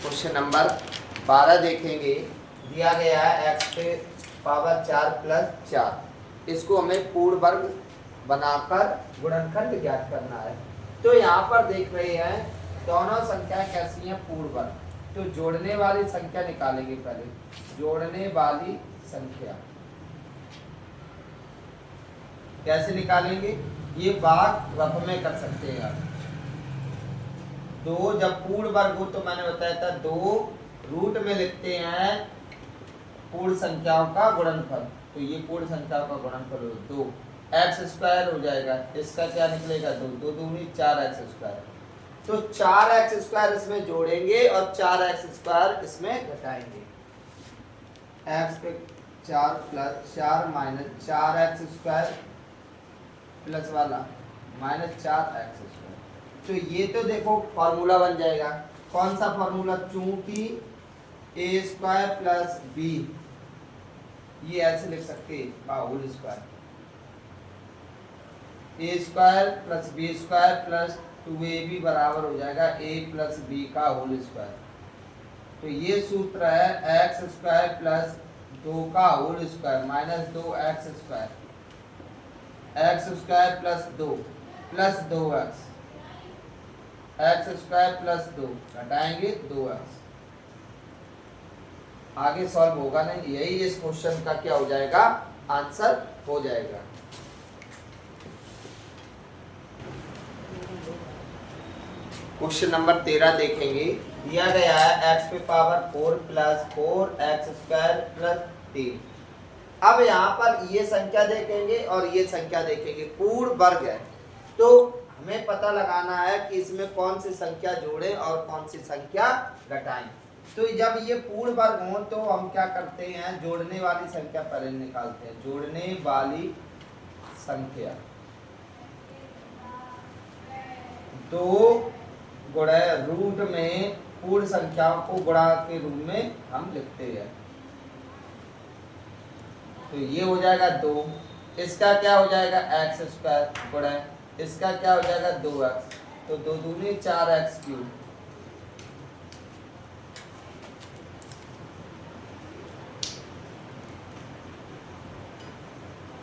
Question number 12 देखेंगे। दिया गया है x पे पावर 4 प्लस 4, इसको हमें पूर्ण वर्ग बनाकर गुणनखंड ज्ञात करना है। तो यहाँ पर देख रहे हैं दोनों संख्याएं कैसी हैं, पूर्ण वर्ग। तो जोड़ने वाली संख्या निकालेंगे पहले, जोड़ने वाली संख्या कैसे निकालेंगे, ये बात रफ में कर सकते हैं आप। दो जब पूर्ण वर्ग हो तो मैंने बताया था दो रूट में लिखते हैं पूर्ण संख्याओं का गुणनफल। तो ये पूर्ण संख्याओं का गुणनफल हो, दो एक्स स्क्वायर हो जाएगा, इसका क्या निकलेगा, दो दो दूनी 4x स्क्वायर। तो 4x स्क्वायर इसमें जोड़ेंगे और 4x स्क्वायर इसमें घटाएंगे। x पे 4 plus 4 minus 4x square plus वाला माइनस 4x स्क्वायर। तो ये तो देखो फॉर्मूला बन जाएगा। कौन सा फॉर्मूला, चूंकि ए स्क्वायर प्लस बी, ये ऐसे लिख सकते हैं whole square, a square plus b square plus 2ab बराबर हो जाएगा a प्लस बी का होल स्क्वायर। तो ये सूत्र है एक्स स्क्वायर प्लस 2 का whole square minus 2x square, x square plus 2 plus 2x, x square plus 2 घटाएंगे 2x। आगे सॉल्व होगा नहीं, यही इस क्वेश्चन का क्या हो जाएगा, आंसर हो जाएगा। क्वेश्चन नंबर 13 देखेंगे। दिया गया है x पे power 4 plus 4x square plus 3। अब यहाँ पर ये संख्या देखेंगे और ये संख्या देखेंगे, पूर्ण वर्ग है। तो हमें पता लगाना है कि इसमें कौन सी संख्या जोड़ें और कौन सी संख्या घटाएं। तो जब ये पूर्ण वर्ग हो तो हम क्या करते हैं, जोड़ने वाली संख्या पहले निकालते हैं। जोड़ने वाली संख्या दो गुणा रूट में पूर्ण संख्याओं को गुणा के रूप में हम लिखते हैं। तो ये हो जाएगा 2, इसका क्या हो जाएगा एक्स स्क्वायर गुणा, इसका क्या हो जाएगा 2x, तो 2 दूनी 4x क्यूब,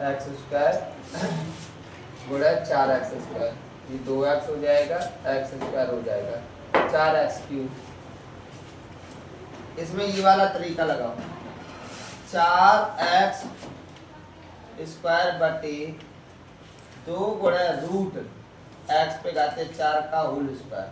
एक्स स्क्वायर गुणा 4x स्क्वायर, ये 2x हो जाएगा, एक्स स्क्वायर हो जाएगा 4x क्यूब। इसमें ये वाला तरीका लगाओ, 4x स्क्वायर बटे 2 गुणा रूट x पे गाते 4 का होल स्क्वायर,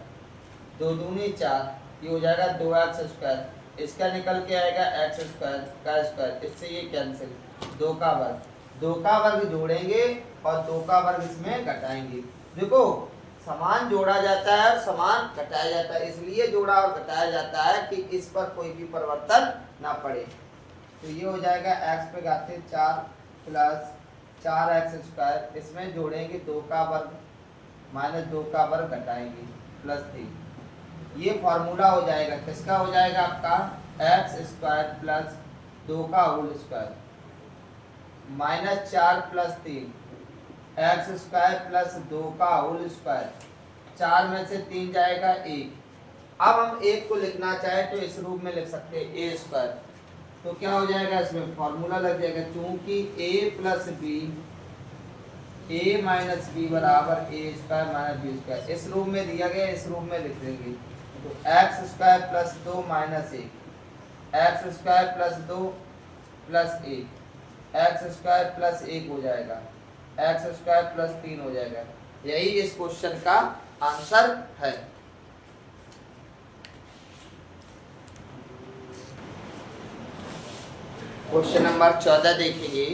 2 दूनी 4, ये हो जाएगा 2x स्क्वायर, इसका निकल के आएगा x स्क्वायर का स्क्वायर, इससे ये कैंसिल, 2 का वर्ग, 2 का वर्ग जोड़ेंगे और 2 का वर्ग इसमें घटाएंगे। देखो समान जोड़ा जाता है और समान घटाया जाता है, इसलिए जोड़ा और घटाया जाता है कि इस पर कोई भी परिवर्तन ना पड़े। तो ये हो जाएगा x पे गाते 4 प्लस 4x स्क्वायर, इसमें जोड़ेंगे 2 का वर्ग माइनस 2 का वर्ग घटाएंगे प्लस 3। ये फॉर्मूला हो जाएगा, किसका हो जाएगा आपका, एक्स स्क्वायर प्लस 2 का whole square minus 4 plus 3 x square plus 2 का होल स्क्वायर, 4 में से 3 जाएगा 1। अब हम 1 को लिखना चाहे तो इस रूप में लिख सकते हैं ए स्क्वायर। तो क्या हो जाएगा, इसमें फॉर्मूला लग जाएगा, चूंकि ए प्लस बी, ए माइनस बी बराबर ए स्क्वायर माइनस बी स्क्वायर, इस रूप में दिया गया, इस रूप में लिख देंगे। तो x square plus 2 minus 1, x square plus 2 plus 1, x square plus 1 हो जाएगा, एक्स स्क्वायर प्लस 3 हो जाएगा। यही इस क्वेश्चन का आंसर है। क्वेश्चन नंबर 14 देखेंगे।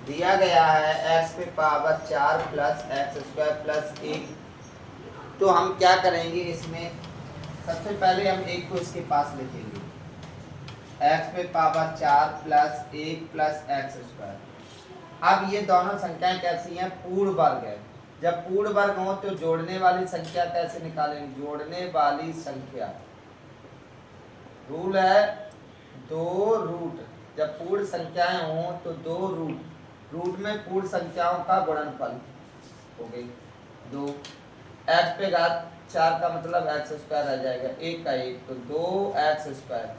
दिया गया है x पे power 4 plus x square plus 1। तो हम क्या करेंगे, इसमें सबसे पहले हम 1 को इसके पास लिखेंगे, x पे power 4 plus 1 plus x square. अब ये दोनों संख्याएं कैसी हैं, पूर्ण वर्ग है। जब पूर्ण वर्ग हो तो जोड़ने वाली संख्या कैसे निकालेंगे, जोड़ने वाली संख्या रूल है 2 रूट, जब पूर्ण संख्याएं हो तो 2 रूट में पूर्ण संख्याओं का गुणनफल हो गई 2, x पे घात 4 का मतलब एक्स स्क्वायर आ जाएगा, 1 का 1 तो 2x स्क्वायर।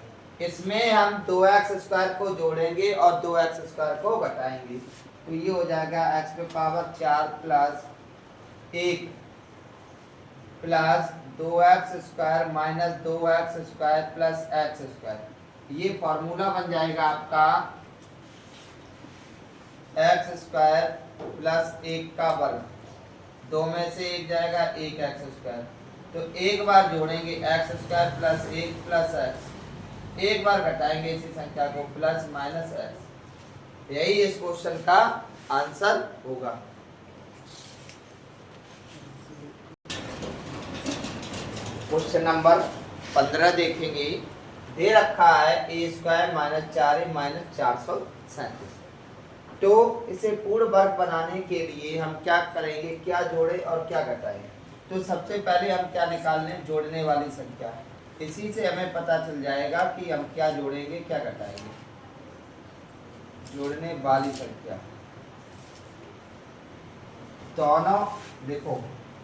इसमें हम 2x स्क्वायर को जोड़ेंगे और 2x स्क्वायर को घटाएंगे, तो ये हो जाएगा x पे power 4 plus 1 plus 2x square minus 2x square plus x square. ये फॉर्मूला बन जाएगा आपका x स्क्वायर प्लस 1 का वर्ग, 2 में से 1 जाएगा 1x स्क्वायर, तो एक बार जोड़ेंगे x square plus 1 plus x, एक बार घटाएंगे इसी संख्या को प्लस माइनस x। यही इस क्वेश्चन का आंसर होगा। क्वेश्चन नंबर 15 देखेंगे, दे रखा है ए स्क्वायर माइनस 4a माइनस 437। तो इसे पूर्ण वर्ग बनाने के लिए हम क्या करेंगे, क्या जोड़े और क्या घटाएं। तो सबसे पहले हम क्या निकाल लें, जोड़ने वाली संख्या। इसी से हमें पता चल जाएगा कि हम क्या जोड़ेंगे क्या घटाएंगे। जोड़ने वाली संख्या दोनों देखो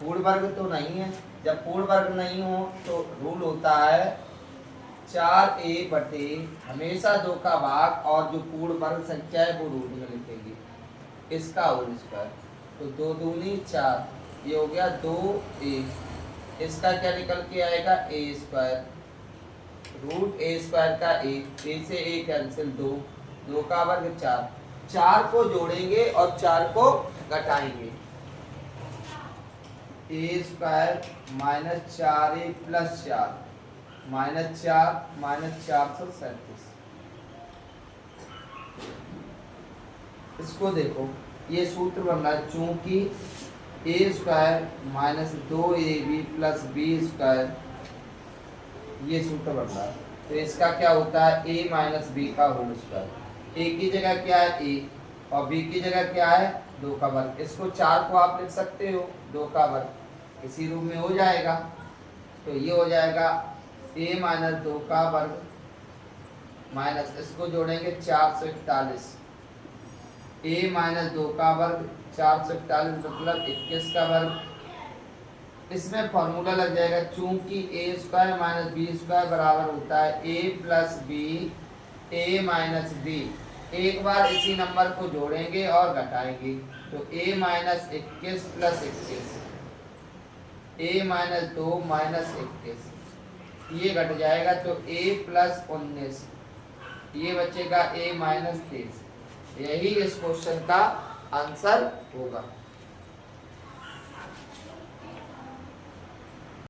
पूर्ण वर्ग तो नहीं है, जब पूर्ण वर्ग नहीं हो तो रूल होता है 4a बटे हमेशा 2 का भाग और जो पूर्ण वर्ग संख्या है वो रूट में लिखेंगे, इसका होल स्क्वायर। तो 2 दूनी 4, ये हो गया 2a, इसका क्या निकल के आएगा a square, root a square का a से a कैंसिल, 2 का वर्ग 4, 4 को जोड़ेंगे और 4 को घटाएंगे, a square minus 4a plus 4 minus 4 minus 437। इसको देखो ये सूत्र बन रहा है, चूंकि a square minus 2ab plus b square, ये सूत्र बन रहा है, तो इसका क्या होता है a माइनस b का होल स्क्वायर। a की जगह क्या है a और b की जगह क्या है 2 का वर्ग। इसको 4 को आप लिख सकते हो 2 का वर्ग, इसी रूप में हो जाएगा। तो ये हो जाएगा a माइनस 2 का वर्ग माइनस, इसको जोड़ेंगे 441, a माइनस 2 का वर्ग 441 मतलब 21 का वर्ग। इसमें फॉर्मूला लग जाएगा, चूंकि a square minus B square बराबर होता है a plus B a minus B. एक बार इसी नंबर को जोड़ेंगे और घटाएंगे, तो a minus 21 plus 21, a minus 2 minus 21, ये घट जाएगा तो a प्लस 19, ये बचेगा a माइनस 23। यही इस क्वेश्चन का आंसर होगा।